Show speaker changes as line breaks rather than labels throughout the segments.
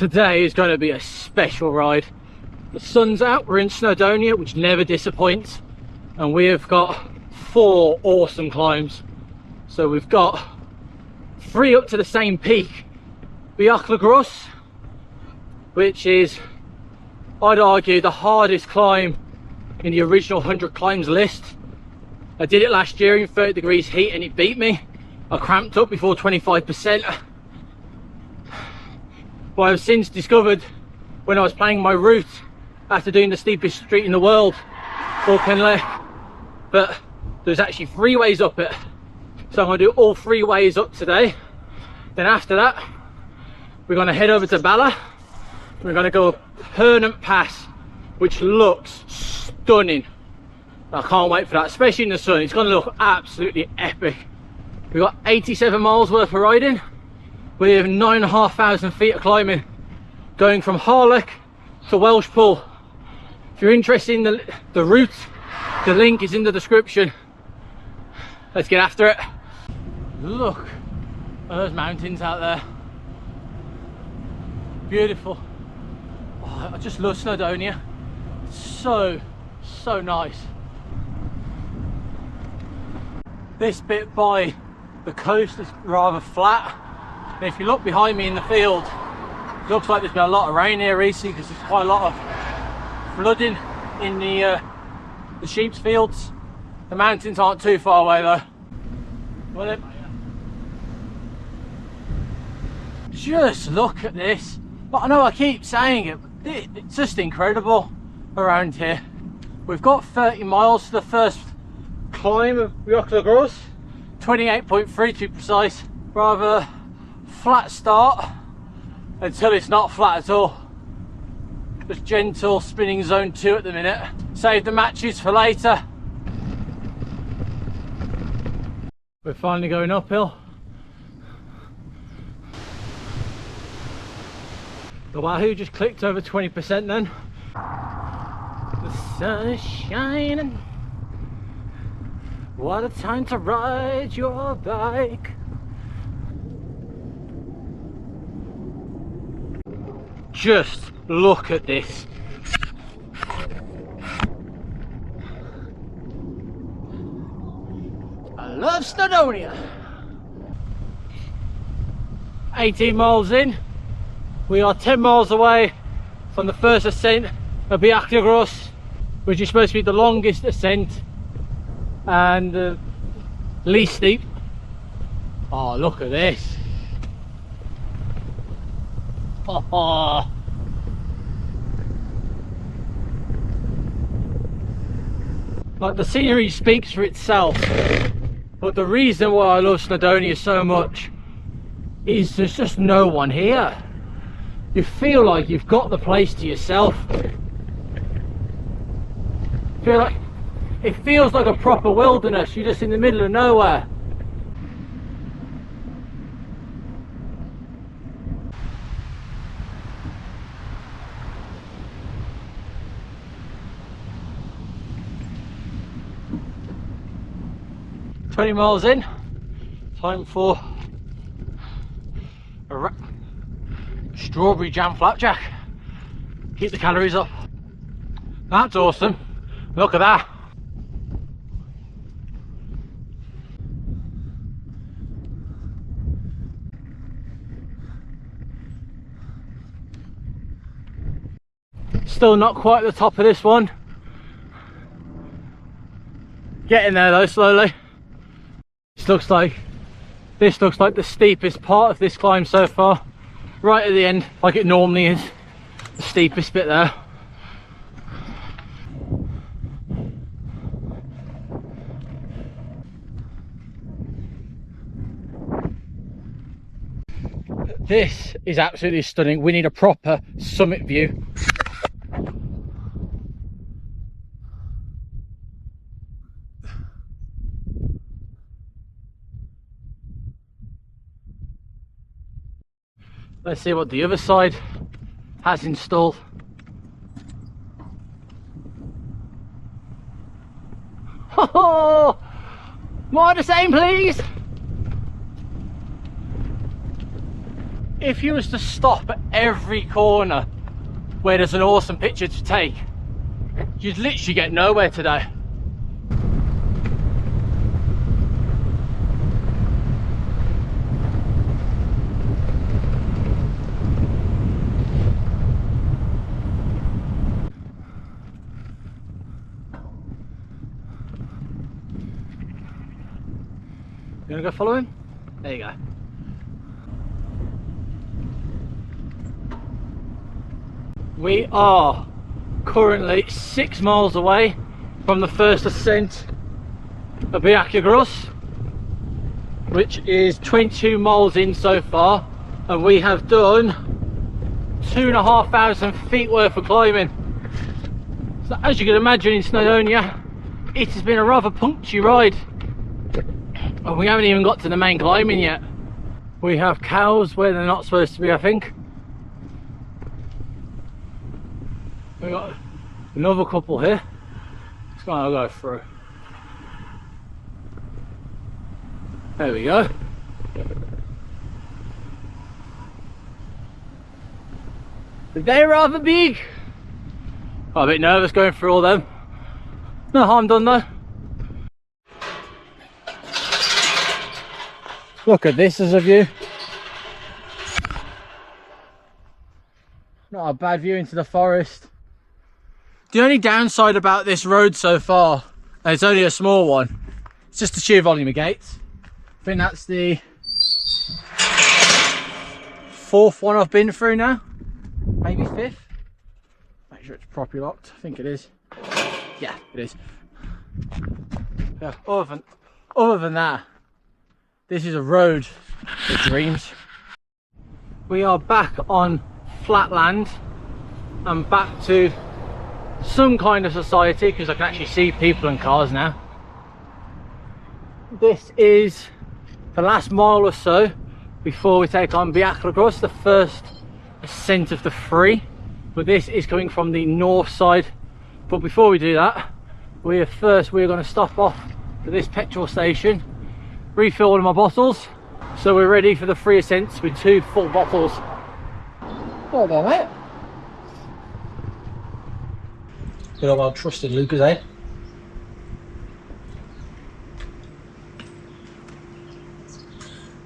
Today is going to be a special ride. The sun's out, we're in Snowdonia, which never disappoints, and we have got 4 awesome climbs. So we've got 3 up to the same peak. Bwlch Y Groes, which is, I'd argue, the hardest climb in the original 100 climbs list. I did it last year in 30 degrees heat and it beat me. I cramped up before 25%. But I've since discovered, when I was planning my route after doing the steepest street in the world, Ffordd Pen Llech, but there's actually 3 ways up it. So I'm going to do all 3 ways up today. Then after that, we're going to head over to Bala. We're going to go up Hirnant Pass, which looks stunning. I can't wait for that, especially in the sun. It's going to look absolutely epic. We've got 87 miles worth of riding with 9,500 feet of climbing, going from Harlech to Welshpool. If you're interested in the route, the link is in the description. Let's get after it. Look at those mountains out there. Beautiful. Oh, I just love Snowdonia. It's so nice. This bit by the coast is rather flat. And if you look behind me in the field, it looks like there's been a lot of rain here recently because there's quite a lot of flooding in the sheep's fields. The mountains aren't too far away though. Well, just look at this. But I know I keep saying it, but it's just incredible around here. We've got 30 miles to the first climb of Bwlch Y Groes, 28.3 to be precise. Rather flat start until it's not flat at all. Just gentle spinning zone 2 at the minute. Save the matches for later. We're finally going uphill. The Wahoo just clicked over 20% then. The sun is shining. What a time to ride your bike. Just look at this. I love Snowdonia. 18 miles in. We are 10 miles away from the first ascent of Bwlch Y Groes, which is supposed to be the longest ascent and the least steep. Oh, look at this. Oh. Like, the scenery speaks for itself, but the reason why I love Snowdonia so much is there's just no one here. You feel like you've got the place to yourself. It feels like a proper wilderness. You're just in the middle of nowhere. "20 miles in, time for a strawberry jam flapjack. Keep the calories up." That's awesome. Look at that. Still not quite at the top of this one. Getting there though, slowly. This looks like the steepest part of this climb so far. Right at the end, like it normally is. The steepest bit there. This is absolutely stunning. We need a proper summit view. Let's see what the other side has installed. Oh, more of the same, please. if you was to stop at every corner where there's an awesome picture to take, you'd literally get nowhere today. You wanna go follow him? There you go. We are currently 6 miles away from the first ascent of Bwlch Y Groes, which is 22 miles in so far, and we have done 2,500 feet worth of climbing. So as you can imagine, in Snowdonia it has been a rather punchy ride, and we haven't even got to the main climbing yet. We have cows where they're not supposed to be, I think. We got another couple here. Just gonna go through. There we go. But they're rather big. I'm a bit nervous going through all them. No harm done though. Look at this as a view. Not a bad view into the forest. The only downside about this road so far, and it's only a small one, it's just the sheer volume of gates. I think that's the 4th one I've been through now, maybe 5th. Make sure it's properly locked. I think it is. Yeah, it is. Yeah, other than that, this is a road of dreams. We are back on flat land and back to some kind of society, because I can actually see people and cars now. This is the last mile or so before we take on Bwlch Y Groes, the first ascent of the 3, but this is coming from the north side. But before we do that, we're going to stop off to this petrol station, refill one of my bottles, so we're ready for the 3 ascents with 2 full bottles. Well done, mate. Good old well trusted Lucas, eh?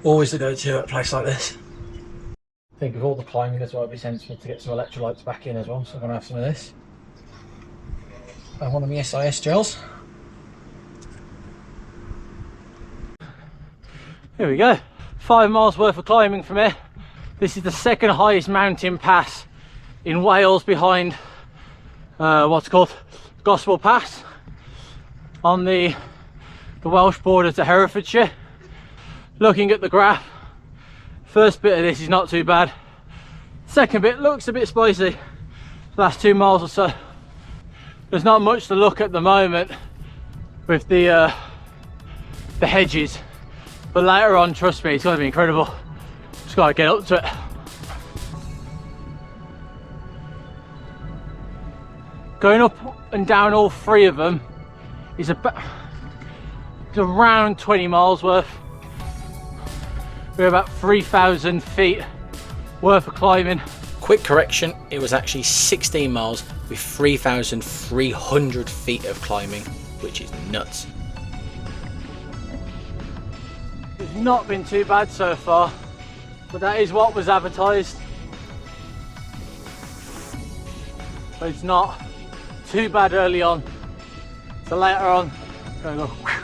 Always the go-to at a place like this. I think with all the climbing as well, it'd be sensible to get some electrolytes back in as well, so I'm going to have some of this. And one of my SIS gels. Here we go. 5 miles worth of climbing from here. This is the 2nd highest mountain pass in Wales, behind what's called Welshpool Pass on the Welsh border to Herefordshire. Looking at the graph, first bit of this is not too bad. Second bit looks a bit spicy. Last 2 miles or so. There's not much to look at the moment with the hedges, but later on, trust me, it's going to be incredible. Just got to get up to it. Going up and down all 3 of them is around 20 miles worth. We're about 3,000 feet worth of climbing. Quick correction, it was actually 16 miles with 3,300 feet of climbing, which is nuts. It's not been too bad so far, but that is what was advertised. But it's not too bad early on, so later on going to go whew.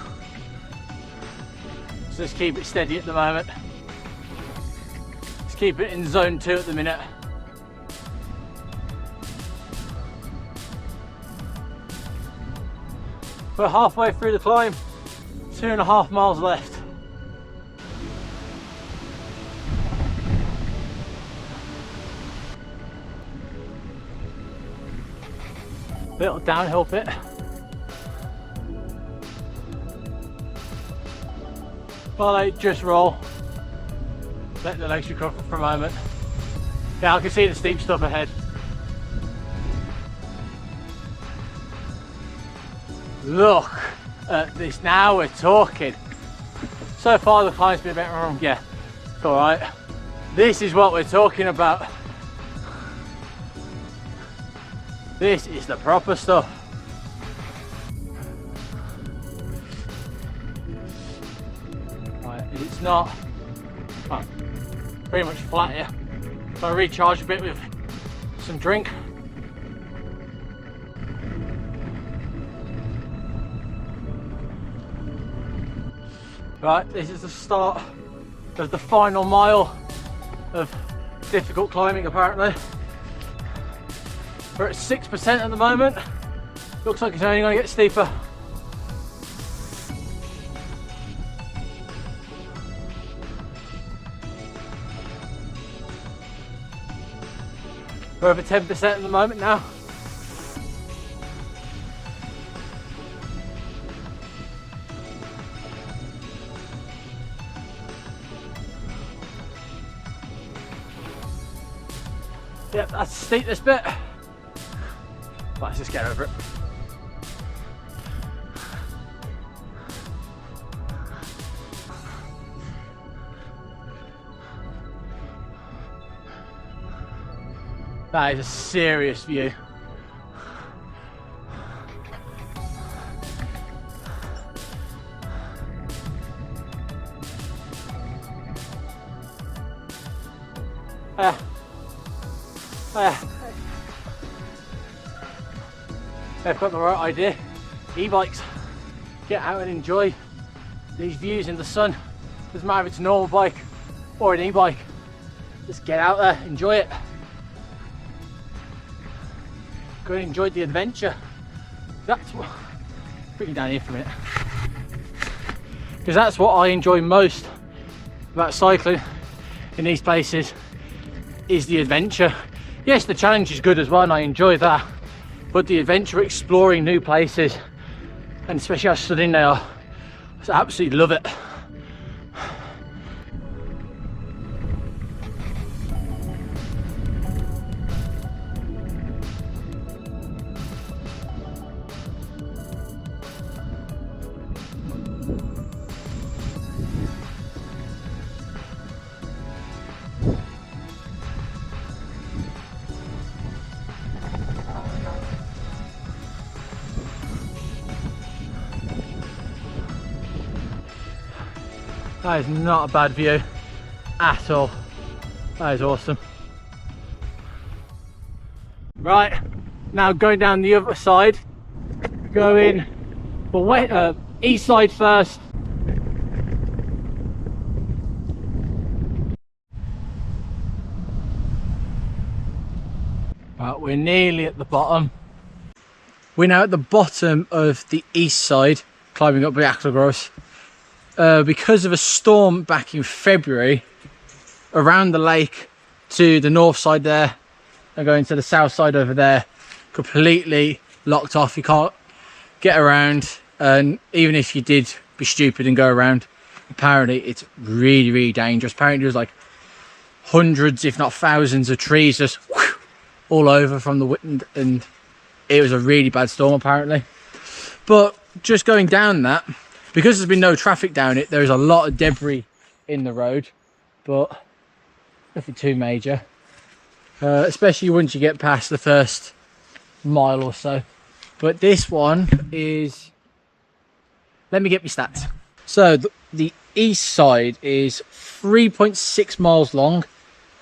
So just keep it steady at the moment. Let's keep it in zone 2 at the minute. We're halfway through the climb, 2.5 miles left. Little downhill bit. Bala Lake, just roll. Let the legs recover for a moment. Yeah, I can see the steep stuff ahead. Look at this, now we're talking. So far the climb's been a bit wrong, yeah, it's alright. This is what we're talking about. This is the proper stuff. Right, it's not pretty much flat here. So I recharge a bit with some drink. Right, this is the start of the final mile of difficult climbing apparently. We're at 6% at the moment. Looks like it's only going to get steeper. We're over 10% at the moment now. Yep, that's the steepest bit. Let's just get over it. That is a serious view. They've got the right idea. E-bikes, get out and enjoy these views in the sun. Doesn't matter if it's a normal bike or an e-bike. Just get out there, enjoy it. Go and enjoy the adventure. That's what, bring it down here for a minute. Because that's what I enjoy most about cycling in these places, is the adventure. Yes, the challenge is good as well and I enjoy that, but the adventure, exploring new places, and especially how stunning they are, I absolutely love it. That is not a bad view at all. That is awesome. Right, now going down the other side, going east side first. Right, we're nearly at the bottom. We're now at the bottom of the east side, climbing up Bwlch Y Groes. Because of a storm back in February, around the lake to the north side there and going to the south side over there, completely locked off. You can't get around, and even if you did be stupid and go around, apparently it's really, really dangerous. Apparently there's like hundreds if not thousands of trees just all over from the wind, and it was a really bad storm apparently. But just going down that, because there's been no traffic down it, there's a lot of debris in the road, but nothing too major, especially once you get past the first mile or so. But this one is, let me get my stats. So the east side is 3.6 miles long,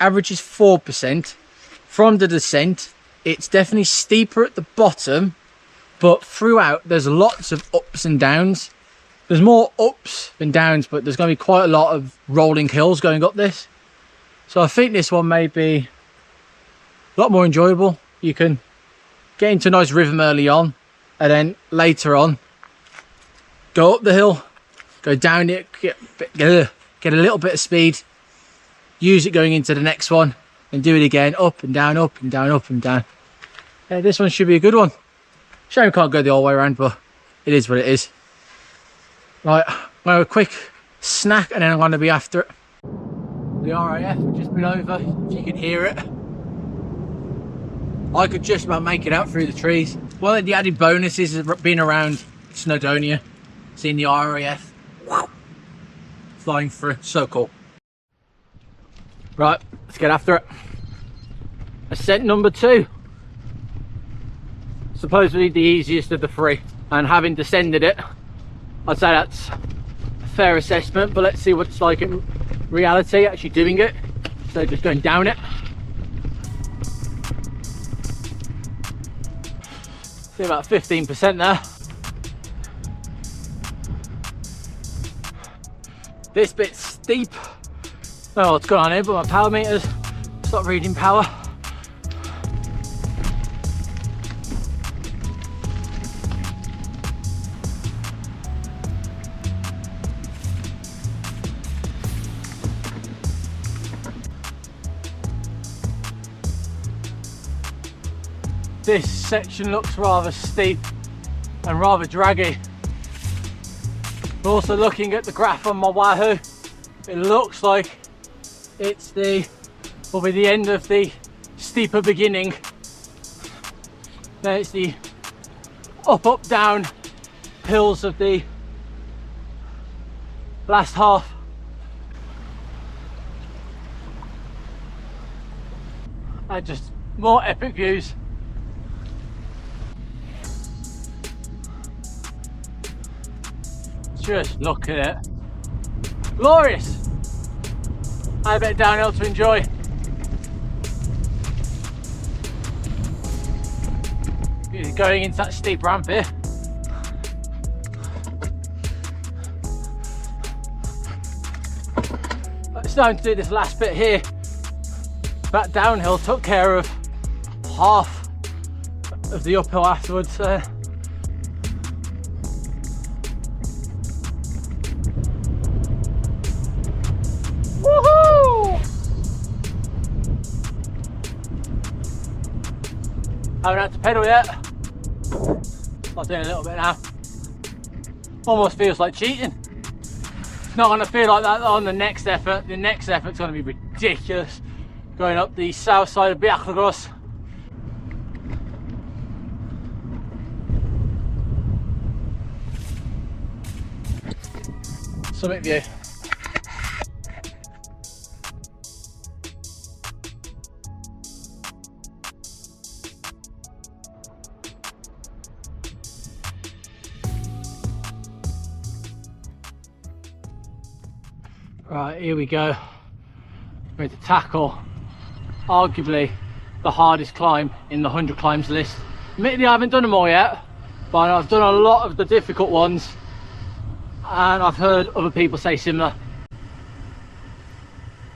average is 4%. From the descent, it's definitely steeper at the bottom, but throughout there's lots of ups and downs. There's more ups than downs, but there's going to be quite a lot of rolling hills going up this. So I think this one may be a lot more enjoyable. You can get into a nice rhythm early on, and then later on, go up the hill, go down it, get a little bit of speed, use it going into the next one, and do it again, up and down, up and down, up and down. Yeah, this one should be a good one. Shame we can't go the whole way around, but it is what it is. Right, I'm going to have a quick snack and then I'm going to be after it. The RAF have just been over, if you can hear it. I could just about make it out through the trees. One of the added bonuses of being around Snowdonia, seeing the RAF flying through, so cool. Right, let's get after it. Ascent number 2. Supposedly the easiest of the 3, and having descended it, I'd say that's a fair assessment, but let's see what it's like in reality, actually doing it, instead of just going down it. See about 15% there. This bit's steep. I don't know what's going on here, but my power meters stop reading power. This section looks rather steep and rather draggy. Also looking at the graph on my Wahoo, it looks like it's probably the end of the steeper beginning. Then it's the up, down hills of the last half. And just more epic views. Just look at it. Glorious! I bet downhill to enjoy. Going into that steep ramp here. It's time to do this last bit here. That downhill took care of half of the uphill afterwards. Haven't had to pedal yet. I'm doing a little bit now. Almost feels like cheating. It's not going to feel like that on the next effort. The next effort's going to be ridiculous. Going up the south side of Bwlch Y Groes. Summit view. Right, here we go. We're to tackle arguably the hardest climb in the 100 climbs list. Admittedly, I haven't done them all yet, but I've done a lot of the difficult ones, and I've heard other people say similar.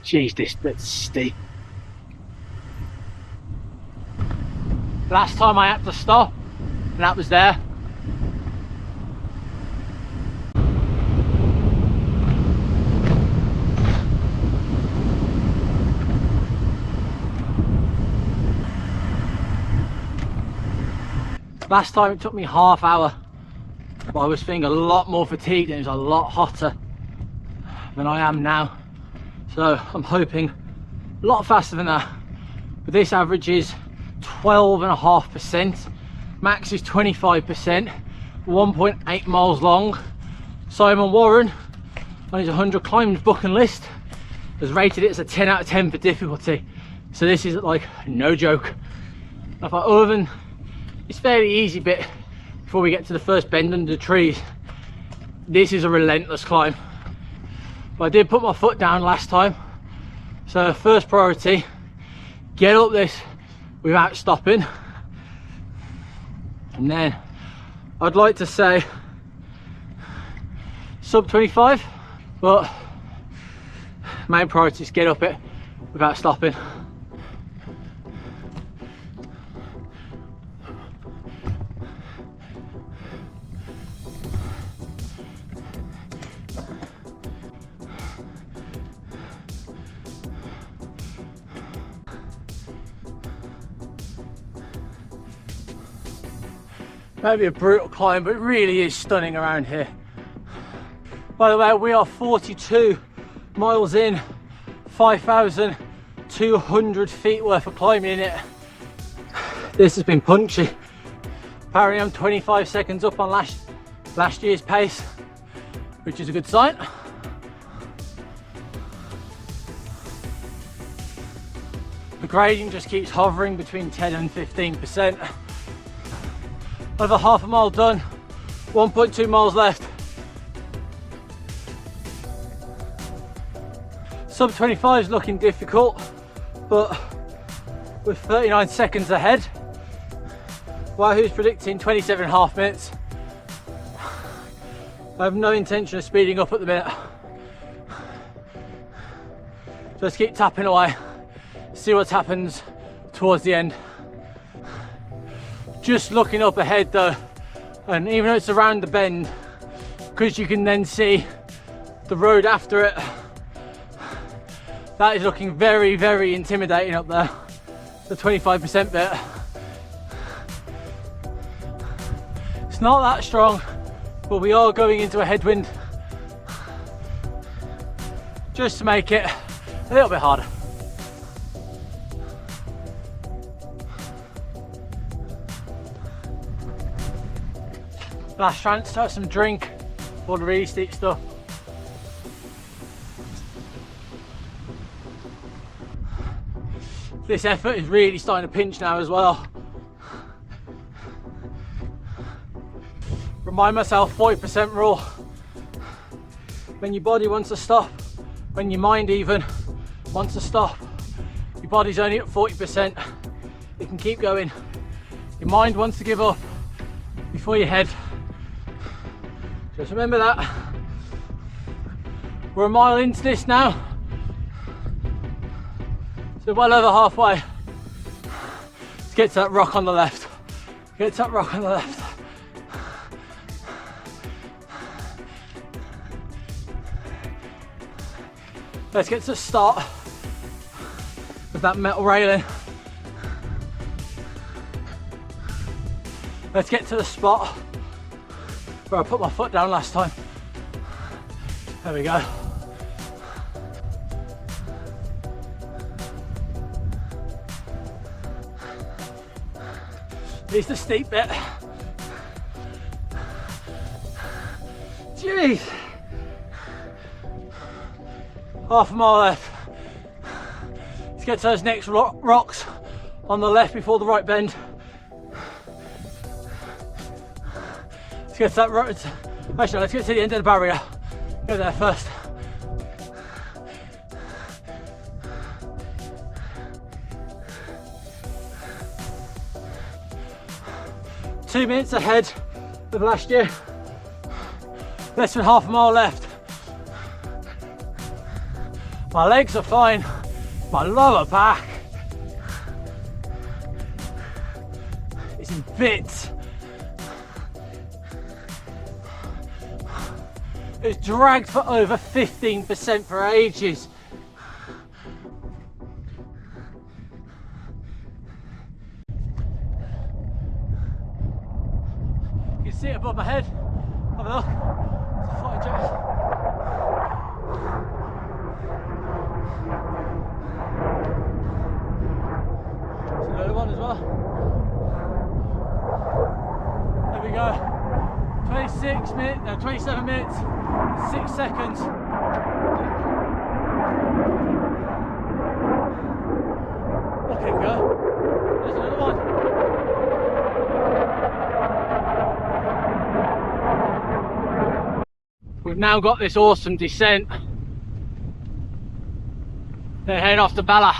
Jeez, this bit's steep. Last time I had to stop, and that was there. Last time it took me half hour, but I was feeling a lot more fatigued and it was a lot hotter than I am now. So I'm hoping a lot faster than that. But this average is 12.5%, max is 25%, 1.8 miles long. Simon Warren, on his 100 climbs booking list, has rated it as a 10 out of 10 for difficulty. So this is like no joke. I thought, other than it's fairly easy bit before we get to the first bend under the trees, this is a relentless climb. But I did put my foot down last time, so first priority, get up this without stopping. And then I'd like to say sub 25, but main priority is get up it without stopping. Maybe a brutal climb, but it really is stunning around here. By the way, we are 42 miles in, 5,200 feet worth of climbing in it. This has been punchy. Apparently I'm 25 seconds up on last year's pace, which is a good sign. gradient just keeps hovering between 10 and 15%. Another half a mile done, 1.2 miles left. Sub 25 is looking difficult, but with 39 seconds ahead, Wahoo's predicting 27.5 minutes. I have no intention of speeding up at the minute. Just keep tapping away, see what happens towards the end. Just looking up ahead though, and even though it's around the bend, because you can then see the road after it, that is looking very, very intimidating up there, the 25% bit. It's not that strong, but we are going into a headwind, just to make it a little bit harder. Last chance to have some drink for the really steep stuff. This effort is really starting to pinch now as well. Remind myself 40% rule. When your body wants to stop, when your mind even wants to stop, your body's only at 40%. It can keep going. Your mind wants to give up before your head. Just remember that. We're a mile into this now, so well over halfway. Let's get to that rock on the left. Get to that rock on the left. Let's get to the start with that metal railing. Let's get to the spot where I put my foot down last time. There we go. Here's the steep bit. Jeez. Half a mile left. Let's get to those next rocks on the left before the right bend. Let's get to that road. Actually, let's get to the end of the barrier. Go there first. Two minutes ahead of last year. Less than half a mile left. My legs are fine. My lower back is in bits. It's dragged for over 15% for ages. You can see it above my head. Have a look. It's a flying jet. There's another one as well. There we go. 27 minutes, 6 seconds. Look at him go. There's another one. We've now got this awesome descent. They're heading off to Bala.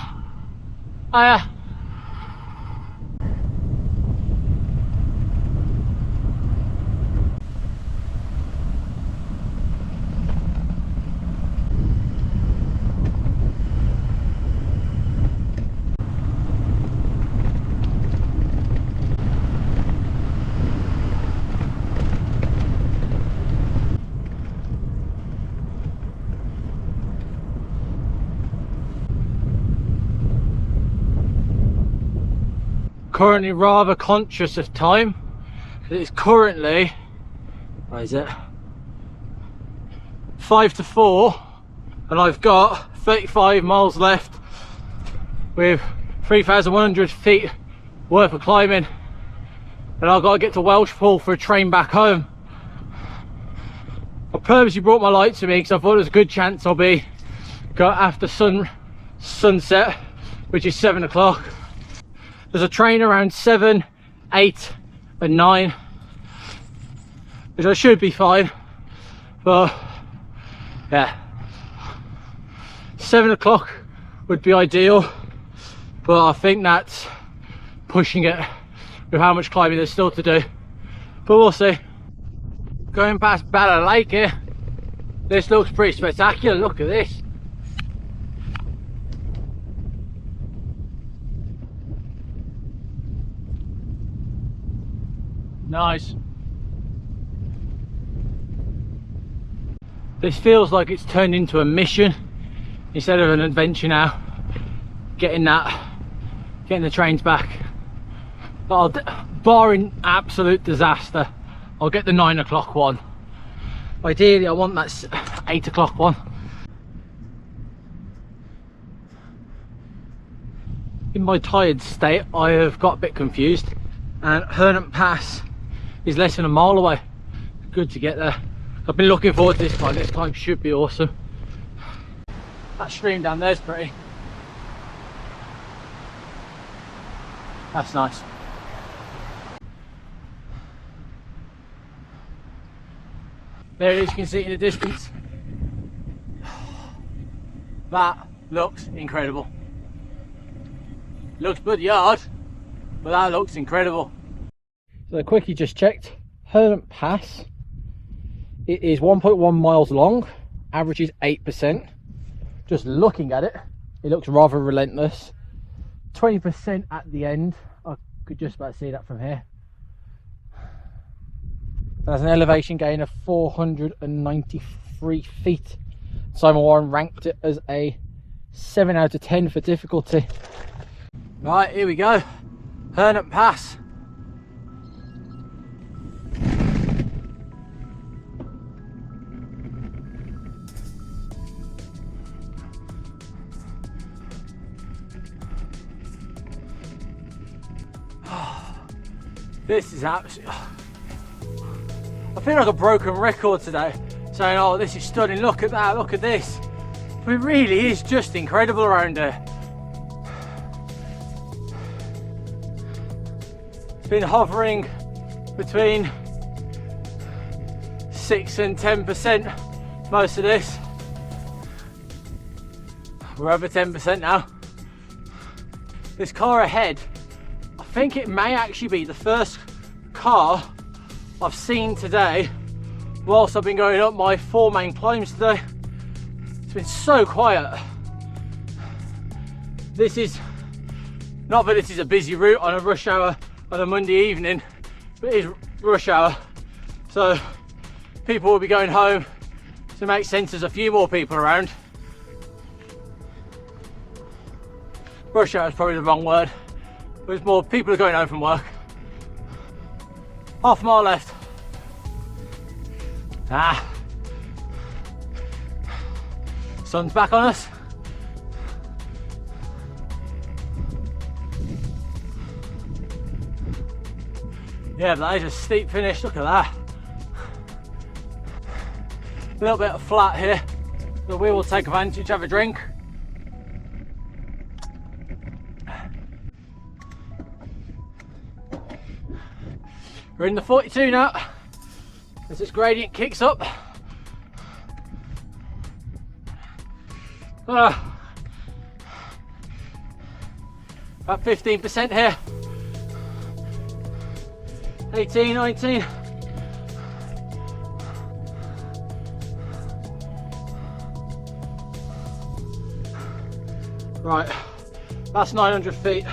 Hiya. Currently rather conscious of time. It's currently, what is it, 5 to 4, and I've got 35 miles left with 3,100 feet worth of climbing, and I've got to get to Welshpool for a train back home. I purposely brought my lights with me because I thought there's a good chance I'll be go after sunset which is 7 o'clock. There's a train around 7, 8 and 9, which I should be fine, but yeah, 7 o'clock would be ideal, but I think that's pushing it with how much climbing there's still to do, but we'll see. Going past Bala Lake here, this looks pretty spectacular. Look at this. Nice. This feels like it's turned into a mission instead of an adventure now. Getting the trains back. But barring absolute disaster, I'll get the 9 o'clock one. Ideally I want that 8 o'clock one. In my tired state I have got a bit confused, and Hirnant Pass is less than a mile away. Good to get there. I've been looking forward to this climb. This climb should be awesome. That stream down there's pretty. That's nice. There it is, you can see it in the distance. That looks incredible. Looks bloody hard, but that looks incredible. So quickly just checked, Hirnant Pass, it is 1.1 miles long, average is 8%. Just looking at it, it looks rather relentless. 20% at the end, I could just about see that from here. There's an elevation gain of 493 feet. Simon Warren ranked it as a 7 out of 10 for difficulty. Right, here we go. Hirnant Pass. This is absolutely... I feel like a broken record today, saying, oh, this is stunning, look at that, look at this. But it really is just incredible around here. It's been hovering between 6 and 10% most of this. We're over 10% now. This car ahead, I think it may actually be the first car I've seen today whilst I've been going up my 4 main climbs today. It's been so quiet. This is not that this is a busy route on a rush hour on a Monday evening, but it is rush hour, so people will be going home, so it makes sense there's a few more people around. Rush hour is probably the wrong word, but it's more people are going home from work. Half a mile left. Sun's back on us. Yeah, that is a steep finish, look at that. A little bit of flat here, but we will take advantage, have a drink. We're in the 42 now, as this gradient kicks up. About 15% here. 18, 19. Right, that's 900 feet.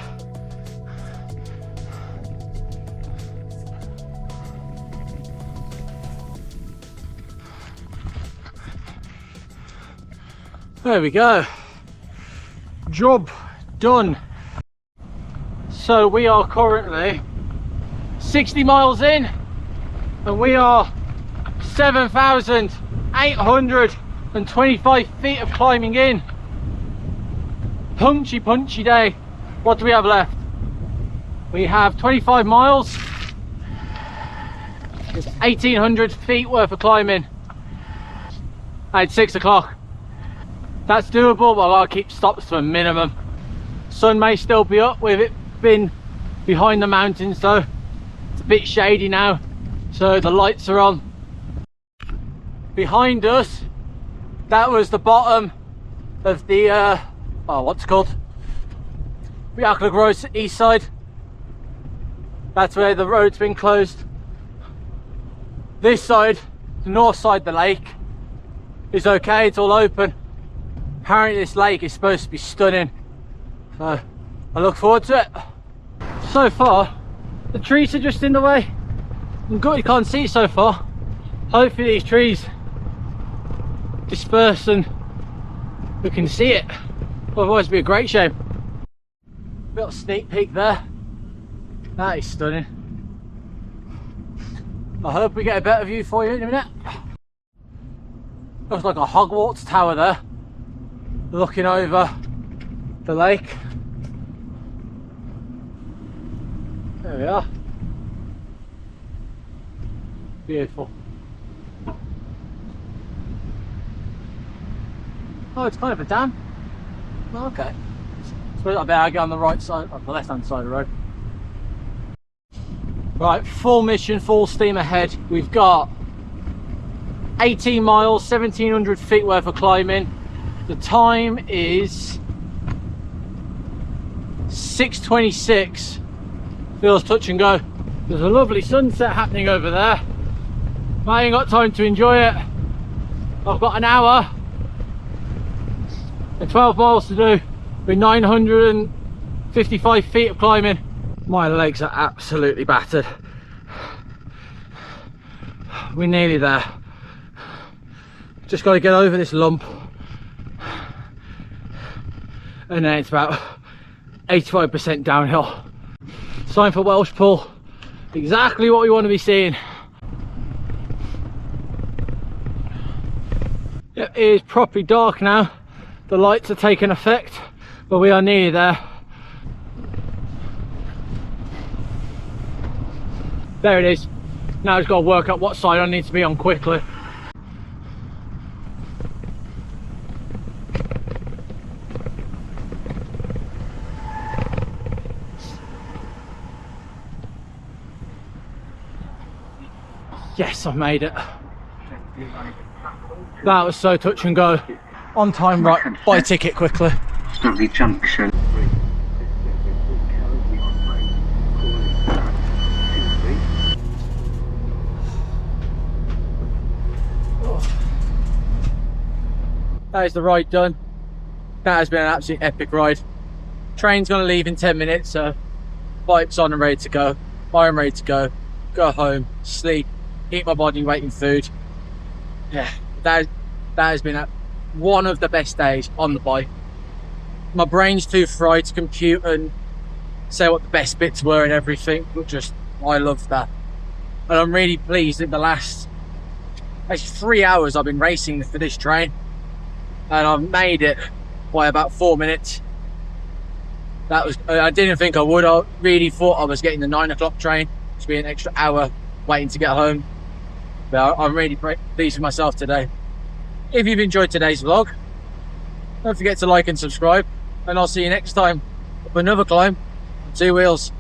There we go, job done. So we are currently 60 miles in and we are 7,825 feet of climbing in. Punchy day. What do we have left? We have 25 miles. It's 1,800 feet worth of climbing at 6 o'clock. That's doable, but I'll keep stops to a minimum. Sun may still be up with it being behind the mountains though. It's a bit shady now, so the lights are on. Behind us, that was the bottom of the what's it called? Bwlch Y Groes east side. That's where the road's been closed. This side, the north side of the lake, is okay, it's all open. Apparently this lake is supposed to be stunning, so I look forward to it. So far the trees are just in the way. I'm good you can't see it so far. Hopefully these trees disperse and we can see it, otherwise it'd be a great shame. Little sneak peek there, that is stunning. I hope we get a better view for you in a minute. Looks like a Hogwarts tower there, looking over the lake. There we are. Beautiful. Oh, it's kind of a dam. Oh, okay. So I better get on the right side, on the left hand side of the road. Right, full mission, full steam ahead. We've got 18 miles, 1700 feet worth of climbing. The time is 6:26. Feels touch and go. There's a lovely sunset happening over there. I ain't got time to enjoy it. I've got an hour and 12 miles to do with 955 feet of climbing. My legs are absolutely battered. We're nearly there. Just got to get over this lump, and then it's about 85% downhill. Time for Welshpool. Exactly what we want to be seeing. It is properly dark now. The lights are taking effect, but we are nearly there. There it is. Now I've got to work out what side I need to be on quickly. Yes, I've made it. That was so touch and go. On time, right, buy a ticket quickly.
Snowdonia Junction.
That is the ride done. That has been an absolute epic ride. Train's gonna leave in 10 minutes, so bike's on and ready to go. I'm ready to go. Go home, sleep, eat my body weight in food. Yeah, that has been one of the best days on the bike. My brain's too fried to compute and say what the best bits were and everything, but just I love that. And I'm really pleased that the last actually 3 hours I've been racing for this train, and I've made it by about 4 minutes. That was, I didn't think I would. I really thought I was getting the 9 o'clock train, to be an extra hour waiting to get home. But I'm really pleased with myself today. If you've enjoyed today's vlog, don't forget to like and subscribe, and I'll see you next time with another climb on 2 wheels.